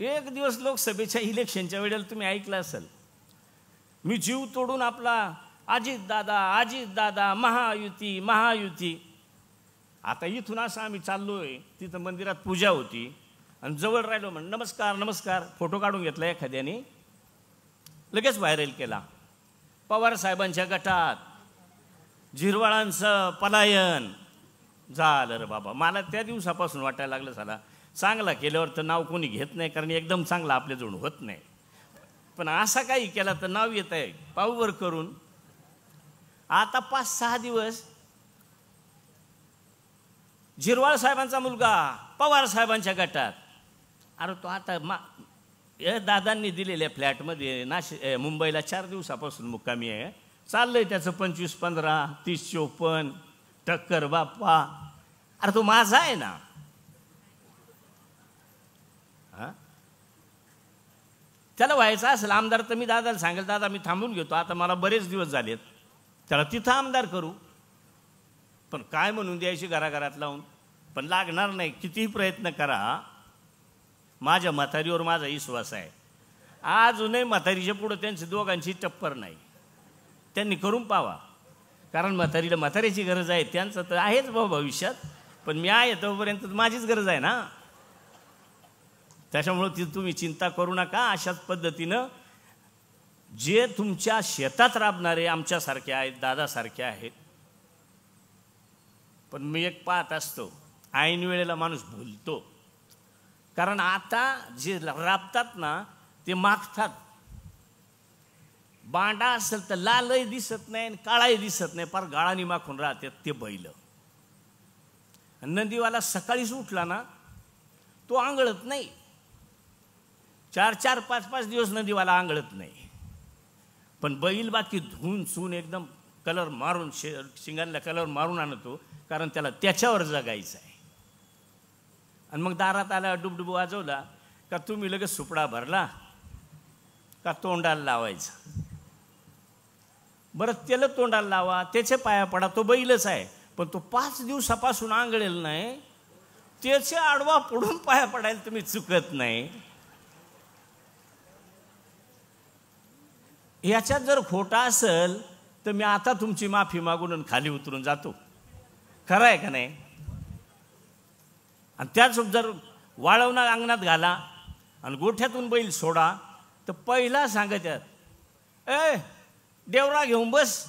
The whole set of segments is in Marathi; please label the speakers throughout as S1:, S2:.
S1: एक दिवस लोकसभेच्या इलेक्शनच्या वेळेला तुम्ही ऐकलं असेल, मी जीव तोडून आपला अजित दादा महायुती महायुती. आता इथून असं आम्ही चाललोय, तिथं मंदिरात पूजा होती आणि जवळ राहिलो म्हण नमस्कार नमस्कार, फोटो काढून घेतला एखाद्याने, लगेच व्हायरल केला. पवार साहेबांच्या गटात झिरवाळांचं पलायन झालं रे बाबा. मला त्या दिवसापासून वाटायला लागलं साला चांगला केल्यावर तर नाव कोणी घेत नाही, कारण एकदम चांगला आपल्याजवळ होत नाही. पण असा काही केला तर नाव येत आहे पाऊवर करून. आता 5-6 दिवस झिरवाळ साहेबांचा मुलगा पवार साहेबांच्या गटात. अरे तो आता दादांनी दिलेल्या फ्लॅटमध्ये मुंबईला 4 दिवसापासून मुक्कामी आहे. चाललंय त्याचं 25-15, 30-54 टक्कर बाप्पा. अरे तो माझा आहे ना. त्याला व्हायचं असेल आमदार तर मी दादाला सांगेल, दादा मी थांबून घेतो, आता मला बरेच दिवस झालेत, त्याला तिथं आमदार करू. पण काय म्हणून द्यायची घराघरात लावून, पण लागणार नाही. कितीही प्रयत्न करा, माझ्या म्हातारीवर माझा विश्वास आहे. अजूनही म्हातारीच्या पुढं त्यांची दोघांची टप्पर नाही. त्यांनी करून पावा, कारण म्हातारीची गरज आहे. त्यांचं तर आहेच भाऊ भविष्यात, पण मी आहे तोपर्यंत माझीच गरज आहे ना. त्याच्यामुळं ती तुम्ही चिंता करू नका. अशाच पद्धतीनं जे तुमच्या शेतात राबणारे आमच्यासारखे आहेत, दादासारखे आहेत. पण मी एक पाहत असतो, ऐन वेळेला माणूस भुलतो. कारण आता जे राबतात ना ते मागतात. बांडा असेल तर लालही दिसत नाही आणि काळाही दिसत नाही, फार गाळानी माखून राहतात ते बैल. नंदीवाला सकाळीच उठला ना तो आंघळत नाही. 4-4, 5-5 दिवस नदीवाला आंघळत नाही. पण बैल बाकी धुवून चून एकदम कलर मारून शिंगांना कलर मारून आणतो, कारण त्याला त्याच्यावर जगायचं आहे. आणि मग दारात आला डुबडुब वाजवला का तुम्ही लगेच सुपडा भरला का तोंडाला लावायचं. बरं त्याला तोंडाला लावा, त्याचे पाया पडा, तो बैलच आहे. पण तो 5 दिवसापासून आंघळेल नाही, त्याचे आडवा पडून पाया पडायला तुम्ही चुकत नाही. याच्यात जर खोटा असेल तर मी आता तुमची माफी मागून खाली उतरून जातो. खरं आहे का नाही? आणि त्याच जर वाळवणार अंगणात घाला आणि गोठ्यातून बैल सोडा तर पहिला सांगतात, ए देवरा घेऊन बस,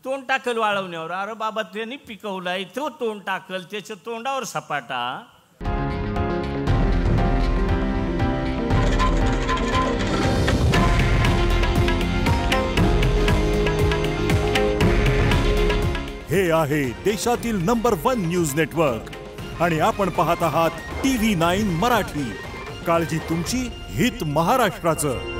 S1: तोंड टाकल वाळवण्यावर. अरे बाबा त्यांनी पिकवलाय तो तोंड टाकल, त्याच्या तोंडावर सपाटा.
S2: हे आहे देशातील नंबर 1 न्यूज नेटवर्क आणि आपण पाहत आहात TV9 मराठी. काळजी तुमची, हित महाराष्ट्राचं.